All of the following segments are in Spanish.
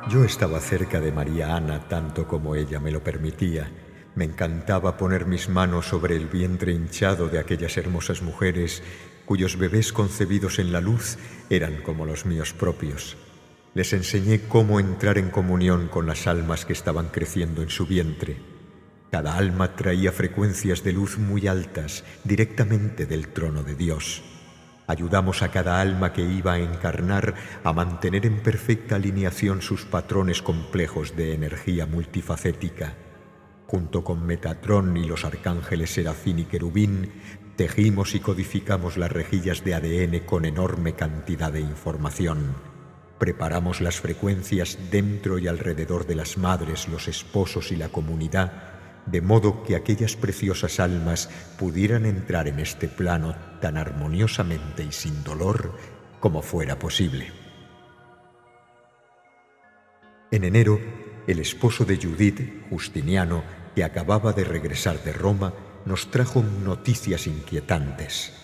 Yo estaba cerca de María Ana tanto como ella me lo permitía. Me encantaba poner mis manos sobre el vientre hinchado de aquellas hermosas mujeres cuyos bebés concebidos en la luz eran como los míos propios. Les enseñé cómo entrar en comunión con las almas que estaban creciendo en su vientre. Cada alma traía frecuencias de luz muy altas, directamente del trono de Dios. Ayudamos a cada alma que iba a encarnar a mantener en perfecta alineación sus patrones complejos de energía multifacética. Junto con Metatrón y los arcángeles Serafín y Querubín, tejimos y codificamos las rejillas de ADN con enorme cantidad de información. Preparamos las frecuencias dentro y alrededor de las madres, los esposos y la comunidad, de modo que aquellas preciosas almas pudieran entrar en este plano tan armoniosamente y sin dolor como fuera posible. En enero, el esposo de Judith, Justiniano, que acababa de regresar de Roma, nos trajo noticias inquietantes.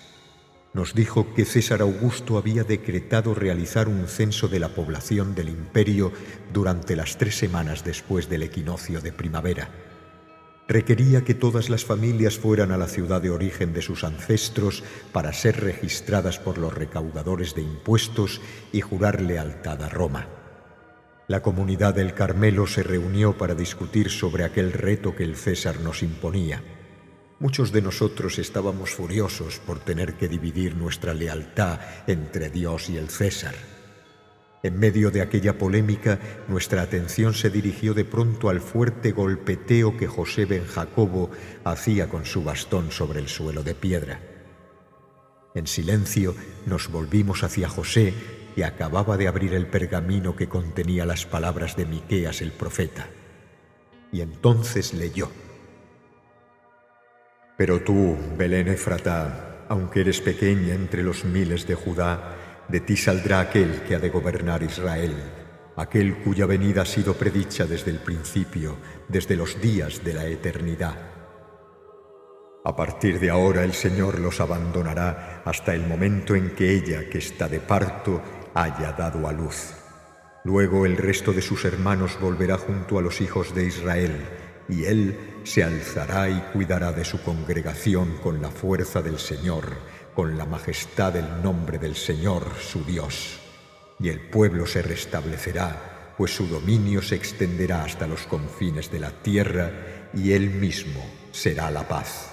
Nos dijo que César Augusto había decretado realizar un censo de la población del imperio durante las 3 semanas después del equinoccio de primavera. Requería que todas las familias fueran a la ciudad de origen de sus ancestros para ser registradas por los recaudadores de impuestos y jurar lealtad a Roma. La comunidad del Carmelo se reunió para discutir sobre aquel reto que el César nos imponía. Muchos de nosotros estábamos furiosos por tener que dividir nuestra lealtad entre Dios y el César. En medio de aquella polémica, nuestra atención se dirigió de pronto al fuerte golpeteo que José ben Jacobo hacía con su bastón sobre el suelo de piedra. En silencio nos volvimos hacia José, que acababa de abrir el pergamino que contenía las palabras de Miqueas el profeta. Y entonces leyó: «Pero tú, Belén Efratá, aunque eres pequeña entre los miles de Judá, de ti saldrá aquel que ha de gobernar Israel, aquel cuya venida ha sido predicha desde el principio, desde los días de la eternidad. A partir de ahora el Señor los abandonará hasta el momento en que ella, que está de parto, haya dado a luz. Luego el resto de sus hermanos volverá junto a los hijos de Israel, y él se alzará y cuidará de su congregación con la fuerza del Señor, con la majestad del nombre del Señor, su Dios. Y el pueblo se restablecerá, pues su dominio se extenderá hasta los confines de la tierra, y él mismo será la paz».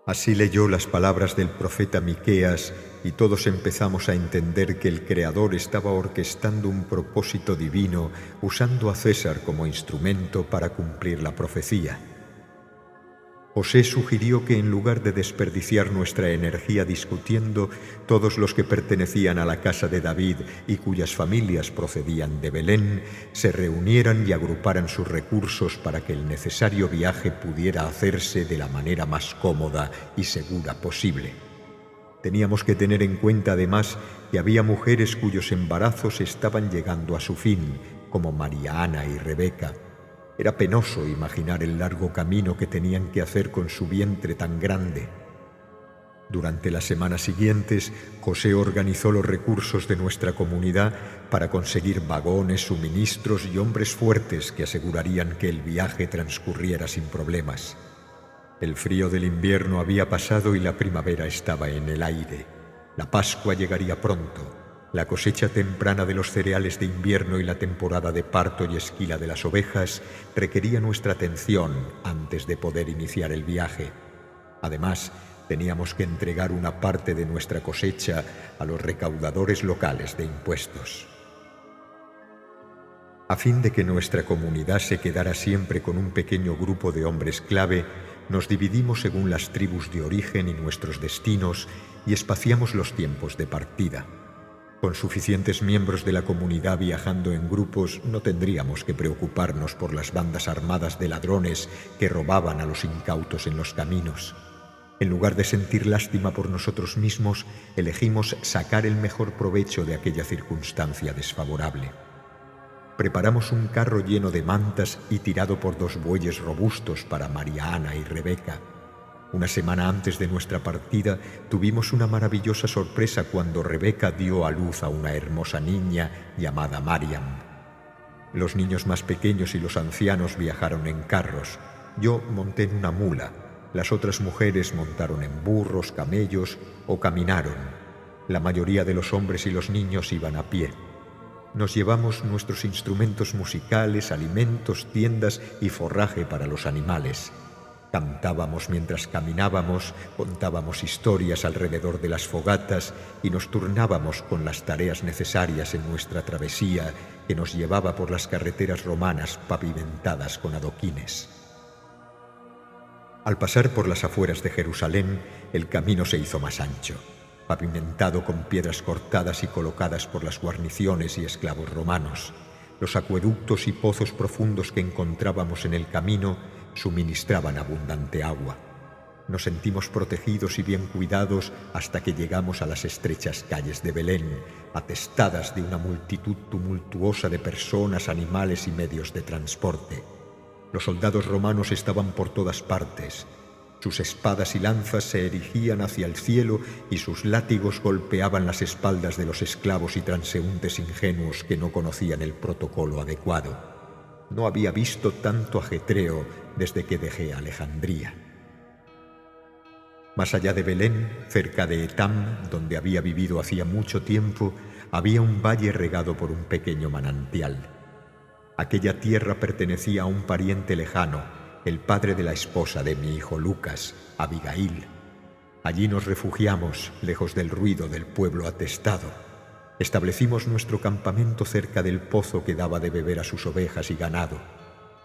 Así leyó las palabras del profeta Miqueas, y todos empezamos a entender que el Creador estaba orquestando un propósito divino, usando a César como instrumento para cumplir la profecía. José sugirió que en lugar de desperdiciar nuestra energía discutiendo, todos los que pertenecían a la casa de David y cuyas familias procedían de Belén, se reunieran y agruparan sus recursos para que el necesario viaje pudiera hacerse de la manera más cómoda y segura posible. Teníamos que tener en cuenta además que había mujeres cuyos embarazos estaban llegando a su fin, como María Ana y Rebeca. Era penoso imaginar el largo camino que tenían que hacer con su vientre tan grande. Durante las semanas siguientes, José organizó los recursos de nuestra comunidad para conseguir vagones, suministros y hombres fuertes que asegurarían que el viaje transcurriera sin problemas. El frío del invierno había pasado y la primavera estaba en el aire. La Pascua llegaría pronto. La cosecha temprana de los cereales de invierno y la temporada de parto y esquila de las ovejas requería nuestra atención antes de poder iniciar el viaje. Además, teníamos que entregar una parte de nuestra cosecha a los recaudadores locales de impuestos. A fin de que nuestra comunidad se quedara siempre con un pequeño grupo de hombres clave, nos dividimos según las tribus de origen y nuestros destinos y espaciamos los tiempos de partida. Con suficientes miembros de la comunidad viajando en grupos, no tendríamos que preocuparnos por las bandas armadas de ladrones que robaban a los incautos en los caminos. En lugar de sentir lástima por nosotros mismos, elegimos sacar el mejor provecho de aquella circunstancia desfavorable. Preparamos un carro lleno de mantas y tirado por 2 bueyes robustos para María Ana y Rebeca. Una semana antes de nuestra partida tuvimos una maravillosa sorpresa cuando Rebeca dio a luz a una hermosa niña llamada Mariam. Los niños más pequeños y los ancianos viajaron en carros. Yo monté en una mula. Las otras mujeres montaron en burros, camellos o caminaron. La mayoría de los hombres y los niños iban a pie. Nos llevamos nuestros instrumentos musicales, alimentos, tiendas y forraje para los animales. Cantábamos mientras caminábamos, contábamos historias alrededor de las fogatas y nos turnábamos con las tareas necesarias en nuestra travesía que nos llevaba por las carreteras romanas pavimentadas con adoquines. Al pasar por las afueras de Jerusalén, el camino se hizo más ancho, pavimentado con piedras cortadas y colocadas por las guarniciones y esclavos romanos. Los acueductos y pozos profundos que encontrábamos en el camino suministraban abundante agua. Nos sentimos protegidos y bien cuidados hasta que llegamos a las estrechas calles de Belén, atestadas de una multitud tumultuosa de personas, animales y medios de transporte. Los soldados romanos estaban por todas partes. Sus espadas y lanzas se erigían hacia el cielo y sus látigos golpeaban las espaldas de los esclavos y transeúntes ingenuos que no conocían el protocolo adecuado. No había visto tanto ajetreo desde que dejé Alejandría. Más allá de Belén, cerca de Etam, donde había vivido hacía mucho tiempo, había un valle regado por un pequeño manantial. Aquella tierra pertenecía a un pariente lejano, el padre de la esposa de mi hijo Lucas, Abigail. Allí nos refugiamos, lejos del ruido del pueblo atestado. Establecimos nuestro campamento cerca del pozo que daba de beber a sus ovejas y ganado.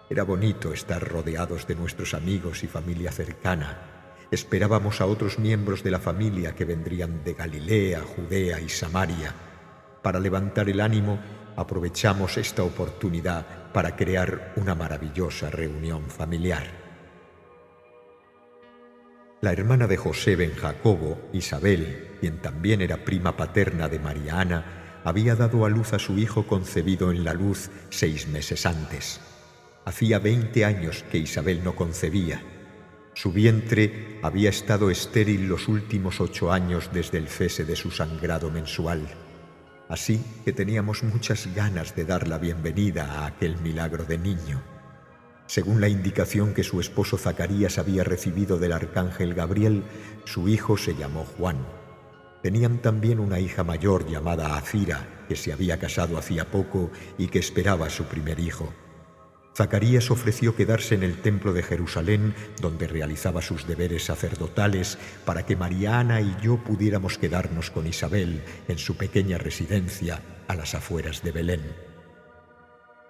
Era bonito estar rodeados de nuestros amigos y familia cercana. Esperábamos a otros miembros de la familia que vendrían de Galilea, Judea y Samaria. Para levantar el ánimo, aprovechamos esta oportunidad para crear una maravillosa reunión familiar. La hermana de José ben Jacobo, Isabel, quien también era prima paterna de María Ana, había dado a luz a su hijo concebido en la luz 6 meses antes. Hacía 20 años que Isabel no concebía. Su vientre había estado estéril los últimos 8 años desde el cese de su sangrado mensual. Así que teníamos muchas ganas de dar la bienvenida a aquel milagro de niño. Según la indicación que su esposo Zacarías había recibido del arcángel Gabriel, su hijo se llamó Juan. Tenían también una hija mayor llamada Azira, que se había casado hacía poco y que esperaba a su primer hijo. Zacarías ofreció quedarse en el templo de Jerusalén, donde realizaba sus deberes sacerdotales, para que María Ana y yo pudiéramos quedarnos con Isabel en su pequeña residencia a las afueras de Belén.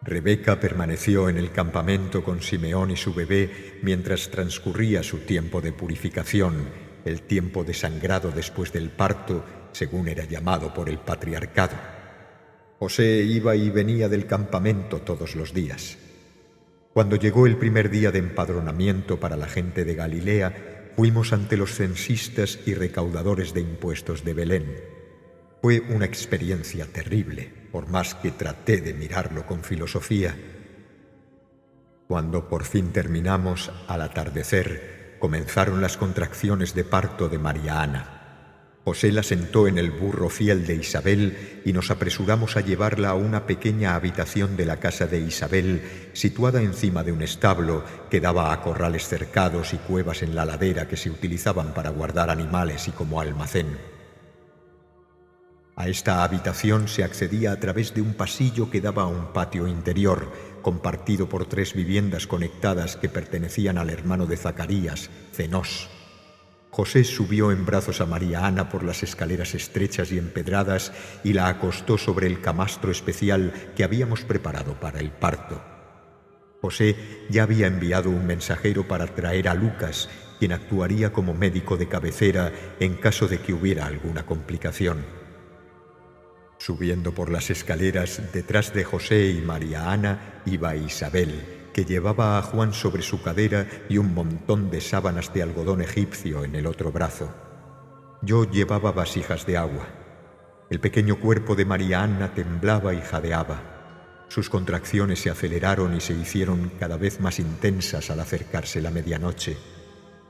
Rebeca permaneció en el campamento con Simeón y su bebé mientras transcurría su tiempo de purificación, el tiempo de sangrado después del parto, según era llamado por el patriarcado. José iba y venía del campamento todos los días. Cuando llegó el primer día de empadronamiento para la gente de Galilea, fuimos ante los censistas y recaudadores de impuestos de Belén. Fue una experiencia terrible, por más que traté de mirarlo con filosofía. Cuando por fin terminamos, al atardecer, comenzaron las contracciones de parto de María Ana. José la sentó en el burro fiel de Isabel y nos apresuramos a llevarla a una pequeña habitación de la casa de Isabel, situada encima de un establo que daba a corrales cercados y cuevas en la ladera que se utilizaban para guardar animales y como almacén. A esta habitación se accedía a través de un pasillo que daba a un patio interior, compartido por 3 viviendas conectadas que pertenecían al hermano de Zacarías, Cenós. José subió en brazos a María Ana por las escaleras estrechas y empedradas y la acostó sobre el camastro especial que habíamos preparado para el parto. José ya había enviado un mensajero para traer a Lucas, quien actuaría como médico de cabecera en caso de que hubiera alguna complicación. Subiendo por las escaleras, detrás de José y María Ana, iba Isabel, que llevaba a Juan sobre su cadera y un montón de sábanas de algodón egipcio en el otro brazo. Yo llevaba vasijas de agua. El pequeño cuerpo de María Ana temblaba y jadeaba. Sus contracciones se aceleraron y se hicieron cada vez más intensas al acercarse la medianoche.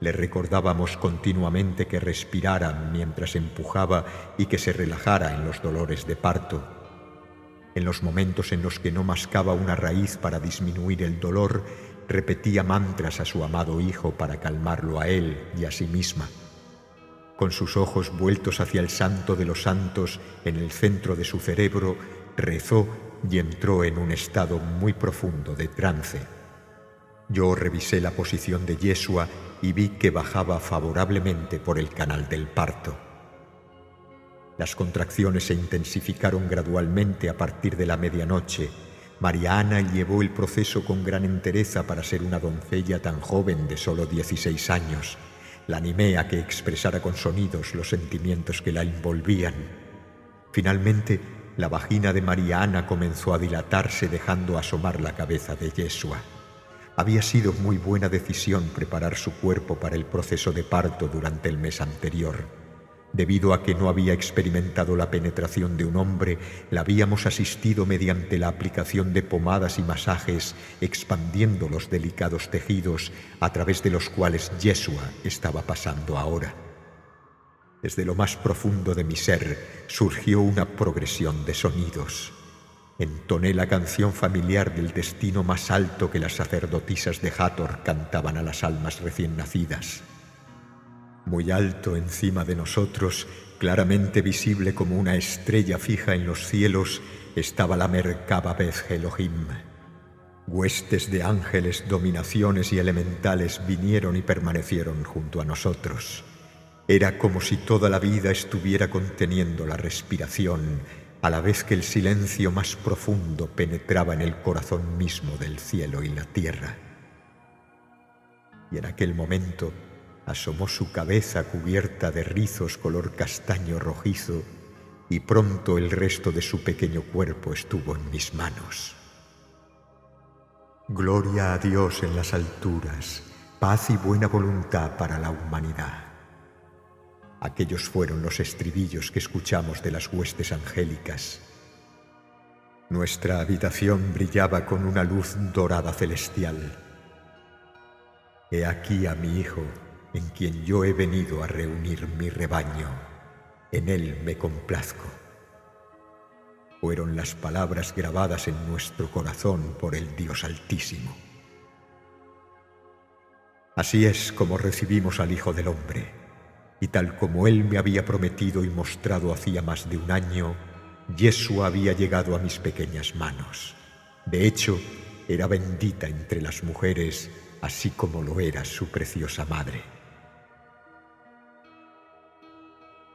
Le recordábamos continuamente que respirara mientras empujaba y que se relajara en los dolores de parto. En los momentos en los que no mascaba una raíz para disminuir el dolor, repetía mantras a su amado hijo para calmarlo a él y a sí misma. Con sus ojos vueltos hacia el Santo de los Santos en el centro de su cerebro, rezó y entró en un estado muy profundo de trance. Yo revisé la posición de Yeshua y vi que bajaba favorablemente por el canal del parto. Las contracciones se intensificaron gradualmente a partir de la medianoche. María Ana llevó el proceso con gran entereza para ser una doncella tan joven de solo 16 años. La animé a que expresara con sonidos los sentimientos que la envolvían. Finalmente, la vagina de María Ana comenzó a dilatarse dejando asomar la cabeza de Yeshua. Había sido muy buena decisión preparar su cuerpo para el proceso de parto durante el mes anterior. Debido a que no había experimentado la penetración de un hombre, la habíamos asistido mediante la aplicación de pomadas y masajes, expandiendo los delicados tejidos a través de los cuales Yeshua estaba pasando ahora. Desde lo más profundo de mi ser surgió una progresión de sonidos. Entoné la canción familiar del destino más alto que las sacerdotisas de Hathor cantaban a las almas recién nacidas. Muy alto encima de nosotros, claramente visible como una estrella fija en los cielos, estaba la Merkaba Beth Elohim. Huestes de ángeles, dominaciones y elementales vinieron y permanecieron junto a nosotros. Era como si toda la vida estuviera conteniendo la respiración, a la vez que el silencio más profundo penetraba en el corazón mismo del cielo y la tierra. Y en aquel momento asomó su cabeza cubierta de rizos color castaño rojizo, y pronto el resto de su pequeño cuerpo estuvo en mis manos. Gloria a Dios en las alturas, paz y buena voluntad para la humanidad. Aquellos fueron los estribillos que escuchamos de las huestes angélicas. Nuestra habitación brillaba con una luz dorada celestial. He aquí a mi Hijo, en quien yo he venido a reunir mi rebaño. En él me complazco. Fueron las palabras grabadas en nuestro corazón por el Dios Altísimo. Así es como recibimos al Hijo del Hombre. Y tal como Él me había prometido y mostrado hacía más de un año, Yeshua había llegado a mis pequeñas manos. De hecho, era bendita entre las mujeres, así como lo era su preciosa madre.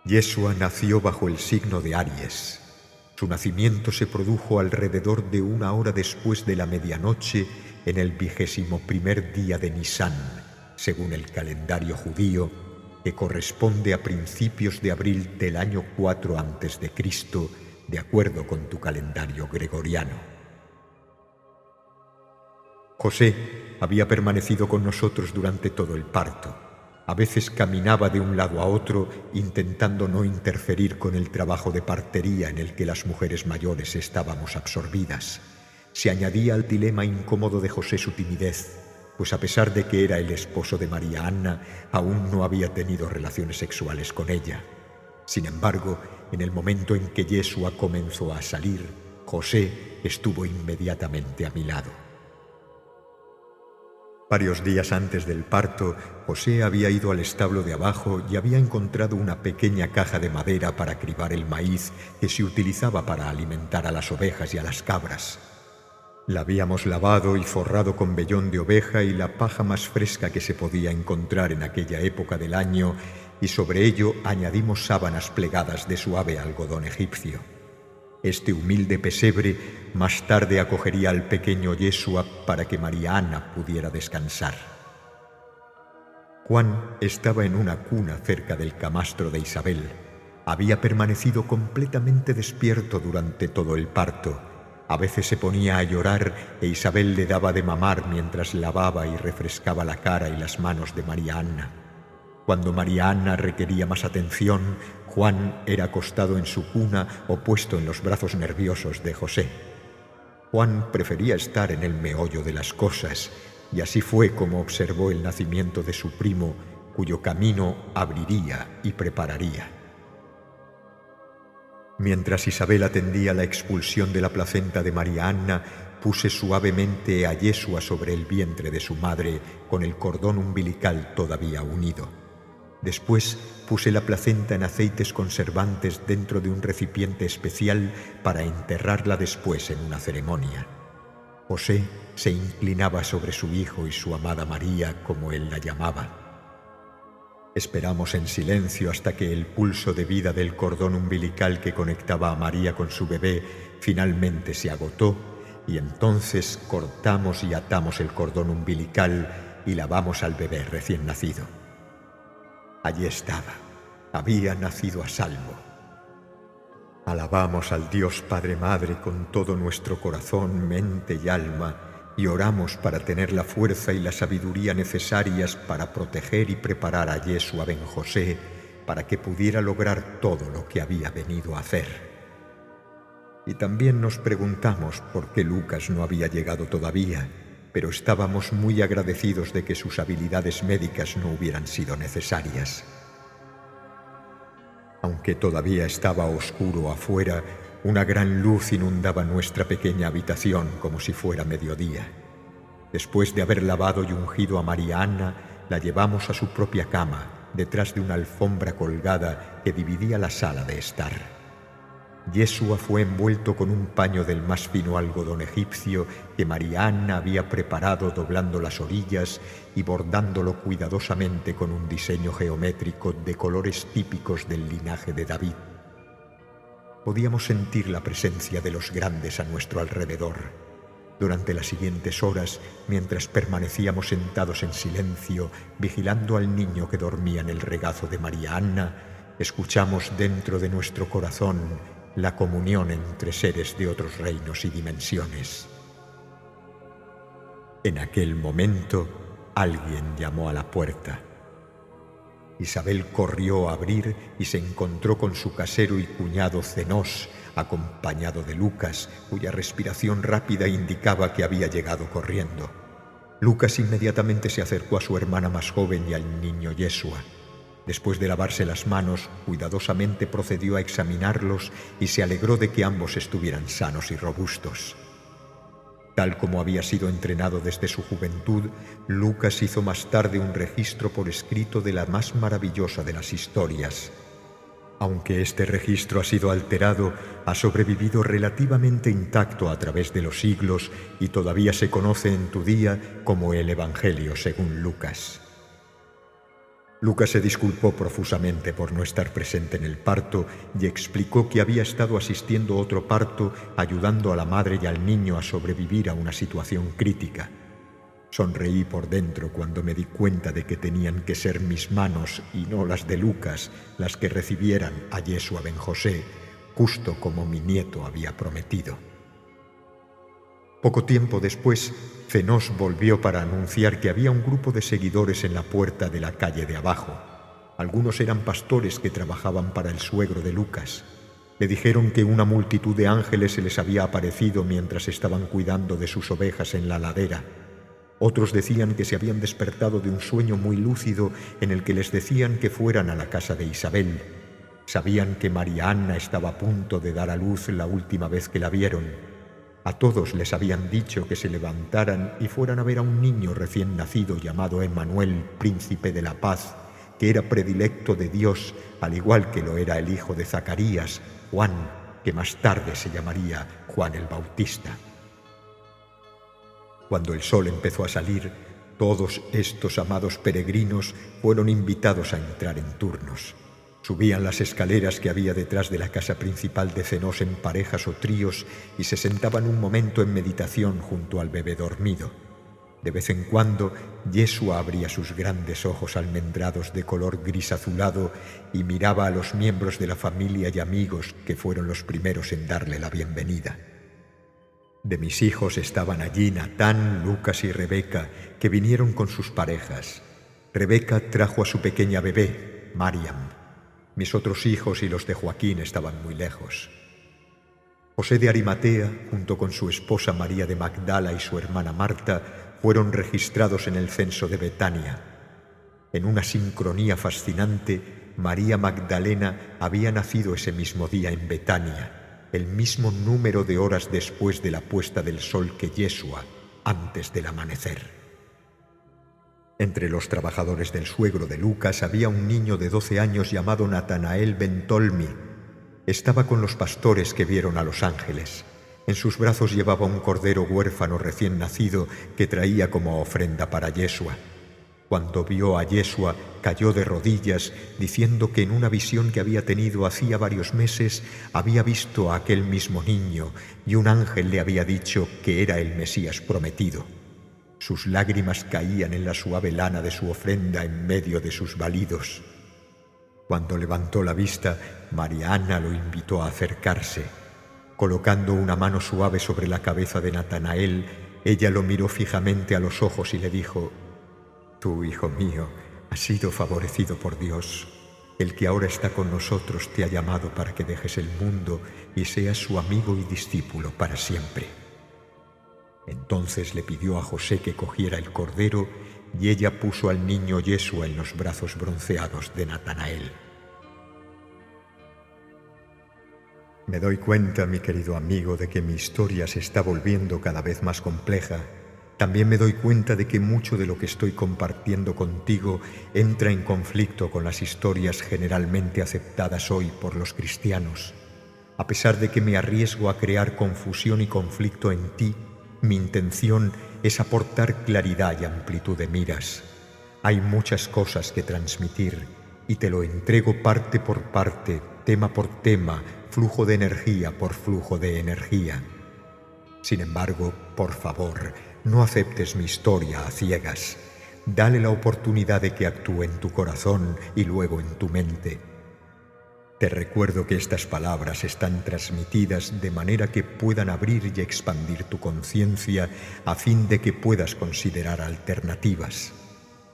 Yeshua nació bajo el signo de Aries. Su nacimiento se produjo alrededor de 1 hora después de la medianoche en el 21º día de Nisán, según el calendario judío, que corresponde a principios de abril del año 4 a.C., de acuerdo con tu calendario gregoriano. José había permanecido con nosotros durante todo el parto. A veces caminaba de un lado a otro, intentando no interferir con el trabajo de partería en el que las mujeres mayores estábamos absorbidas. Se añadía al dilema incómodo de José su timidez, pues a pesar de que era el esposo de María Anna, aún no había tenido relaciones sexuales con ella. Sin embargo, en el momento en que Yeshua comenzó a salir, José estuvo inmediatamente a mi lado. Varios días antes del parto, José había ido al establo de abajo y había encontrado una pequeña caja de madera para cribar el maíz que se utilizaba para alimentar a las ovejas y a las cabras. La habíamos lavado y forrado con vellón de oveja y la paja más fresca que se podía encontrar en aquella época del año, y sobre ello añadimos sábanas plegadas de suave algodón egipcio. Este humilde pesebre más tarde acogería al pequeño Yeshua para que María Ana pudiera descansar. Juan estaba en una cuna cerca del camastro de Isabel. Había permanecido completamente despierto durante todo el parto. A veces se ponía a llorar e Isabel le daba de mamar mientras lavaba y refrescaba la cara y las manos de María Anna. Cuando María Anna requería más atención, Juan era acostado en su cuna o puesto en los brazos nerviosos de José. Juan prefería estar en el meollo de las cosas, y así fue como observó el nacimiento de su primo, cuyo camino abriría y prepararía. Mientras Isabel atendía la expulsión de la placenta de María Anna, puse suavemente a Yeshua sobre el vientre de su madre con el cordón umbilical todavía unido. Después puse la placenta en aceites conservantes dentro de un recipiente especial para enterrarla después en una ceremonia. José se inclinaba sobre su hijo y su amada María, como él la llamaba. Esperamos en silencio hasta que el pulso de vida del cordón umbilical que conectaba a María con su bebé finalmente se agotó, y entonces cortamos y atamos el cordón umbilical y lavamos al bebé recién nacido. Allí estaba, había nacido a salvo. Alabamos al Dios Padre Madre con todo nuestro corazón, mente y alma, y oramos para tener la fuerza y la sabiduría necesarias para proteger y preparar a Yeshua ben José para que pudiera lograr todo lo que había venido a hacer. Y también nos preguntamos por qué Lucas no había llegado todavía, pero estábamos muy agradecidos de que sus habilidades médicas no hubieran sido necesarias. Aunque todavía estaba oscuro afuera, una gran luz inundaba nuestra pequeña habitación como si fuera mediodía. Después de haber lavado y ungido a María Anna, la llevamos a su propia cama, detrás de una alfombra colgada que dividía la sala de estar. Yeshua fue envuelto con un paño del más fino algodón egipcio que María Anna había preparado doblando las orillas y bordándolo cuidadosamente con un diseño geométrico de colores típicos del linaje de David. Podíamos sentir la presencia de los grandes a nuestro alrededor. Durante las siguientes horas, mientras permanecíamos sentados en silencio, vigilando al niño que dormía en el regazo de María Anna, escuchamos dentro de nuestro corazón la comunión entre seres de otros reinos y dimensiones. En aquel momento, alguien llamó a la puerta. Isabel corrió a abrir y se encontró con su casero y cuñado Zenós, acompañado de Lucas, cuya respiración rápida indicaba que había llegado corriendo. Lucas inmediatamente se acercó a su hermana más joven y al niño Yeshua. Después de lavarse las manos, cuidadosamente procedió a examinarlos y se alegró de que ambos estuvieran sanos y robustos. Tal como había sido entrenado desde su juventud, Lucas hizo más tarde un registro por escrito de la más maravillosa de las historias. Aunque este registro ha sido alterado, ha sobrevivido relativamente intacto a través de los siglos y todavía se conoce en tu día como el Evangelio según Lucas. Lucas se disculpó profusamente por no estar presente en el parto y explicó que había estado asistiendo a otro parto, ayudando a la madre y al niño a sobrevivir a una situación crítica. Sonreí por dentro cuando me di cuenta de que tenían que ser mis manos y no las de Lucas las que recibieran a Yeshua ben José, justo como mi nieto había prometido. Poco tiempo después, Zenós volvió para anunciar que había un grupo de seguidores en la puerta de la calle de abajo. Algunos eran pastores que trabajaban para el suegro de Lucas. Le dijeron que una multitud de ángeles se les había aparecido mientras estaban cuidando de sus ovejas en la ladera. Otros decían que se habían despertado de un sueño muy lúcido en el que les decían que fueran a la casa de Isabel. Sabían que María Anna estaba a punto de dar a luz la última vez que la vieron. A todos les habían dicho que se levantaran y fueran a ver a un niño recién nacido llamado Emmanuel, príncipe de la paz, que era predilecto de Dios, al igual que lo era el hijo de Zacarías, Juan, que más tarde se llamaría Juan el Bautista. Cuando el sol empezó a salir, todos estos amados peregrinos fueron invitados a entrar en turnos. Subían las escaleras que había detrás de la casa principal de Zenós en parejas o tríos y se sentaban un momento en meditación junto al bebé dormido. De vez en cuando, Yeshua abría sus grandes ojos almendrados de color gris azulado y miraba a los miembros de la familia y amigos que fueron los primeros en darle la bienvenida. De mis hijos estaban allí Natán, Lucas y Rebeca, que vinieron con sus parejas. Rebeca trajo a su pequeña bebé, Mariam. Mis otros hijos y los de Joaquín estaban muy lejos. José de Arimatea, junto con su esposa María de Magdala y su hermana Marta, fueron registrados en el censo de Betania. En una sincronía fascinante, María Magdalena había nacido ese mismo día en Betania, el mismo número de horas después de la puesta del sol que Yeshua, antes del amanecer. Entre los trabajadores del suegro de Lucas había un niño de 12 años llamado Natanael ben Tolmi. Estaba con los pastores que vieron a los ángeles. En sus brazos llevaba un cordero huérfano recién nacido que traía como ofrenda para Yeshua. Cuando vio a Yeshua, cayó de rodillas, diciendo que en una visión que había tenido hacía varios meses había visto a aquel mismo niño y un ángel le había dicho que era el Mesías prometido. Sus lágrimas caían en la suave lana de su ofrenda en medio de sus balidos. Cuando levantó la vista, María Ana lo invitó a acercarse. Colocando una mano suave sobre la cabeza de Natanael, ella lo miró fijamente a los ojos y le dijo: «Tú, hijo mío, has sido favorecido por Dios. El que ahora está con nosotros te ha llamado para que dejes el mundo y seas su amigo y discípulo para siempre». Entonces le pidió a José que cogiera el cordero y ella puso al niño Yeshua en los brazos bronceados de Natanael. Me doy cuenta, mi querido amigo, de que mi historia se está volviendo cada vez más compleja. También me doy cuenta de que mucho de lo que estoy compartiendo contigo entra en conflicto con las historias generalmente aceptadas hoy por los cristianos. A pesar de que me arriesgo a crear confusión y conflicto en ti, mi intención es aportar claridad y amplitud de miras. Hay muchas cosas que transmitir y te lo entrego parte por parte, tema por tema, flujo de energía por flujo de energía. Sin embargo, por favor, no aceptes mi historia a ciegas. Dale la oportunidad de que actúe en tu corazón y luego en tu mente. Te recuerdo que estas palabras están transmitidas de manera que puedan abrir y expandir tu conciencia a fin de que puedas considerar alternativas.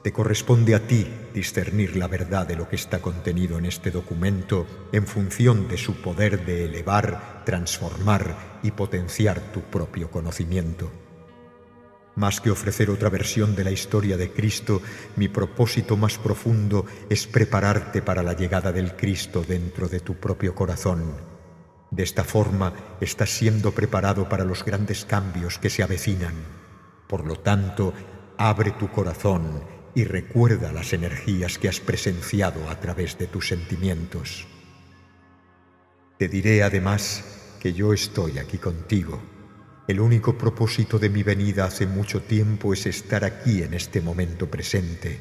Te corresponde a ti discernir la verdad de lo que está contenido en este documento en función de su poder de elevar, transformar y potenciar tu propio conocimiento. Más que ofrecer otra versión de la historia de Cristo, mi propósito más profundo es prepararte para la llegada del Cristo dentro de tu propio corazón. De esta forma, estás siendo preparado para los grandes cambios que se avecinan. Por lo tanto, abre tu corazón y recuerda las energías que has presenciado a través de tus sentimientos. Te diré además que yo estoy aquí contigo. El único propósito de mi venida hace mucho tiempo es estar aquí en este momento presente.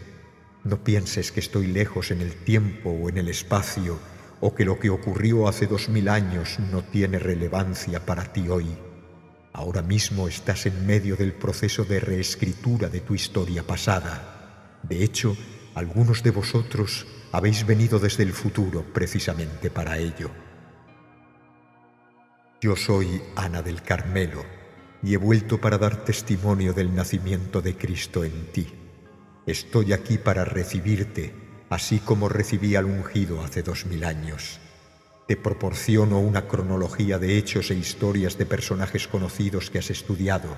No pienses que estoy lejos en el tiempo o en el espacio, o que lo que ocurrió hace 2000 años no tiene relevancia para ti hoy. Ahora mismo estás en medio del proceso de reescritura de tu historia pasada. De hecho, algunos de vosotros habéis venido desde el futuro precisamente para ello. Yo soy Ana del Carmelo y he vuelto para dar testimonio del nacimiento de Cristo en ti. Estoy aquí para recibirte, así como recibí al ungido hace 2000 años. Te proporciono una cronología de hechos e historias de personajes conocidos que has estudiado.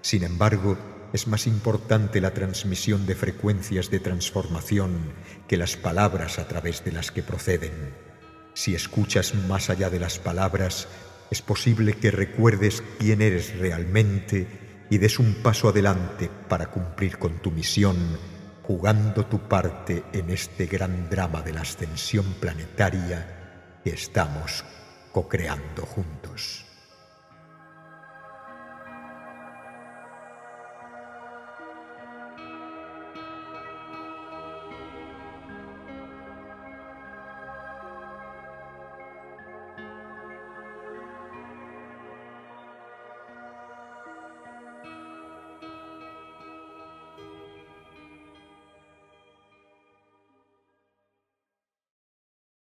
Sin embargo, es más importante la transmisión de frecuencias de transformación que las palabras a través de las que proceden. Si escuchas más allá de las palabras, es posible que recuerdes quién eres realmente y des un paso adelante para cumplir con tu misión, jugando tu parte en este gran drama de la ascensión planetaria que estamos co-creando juntos.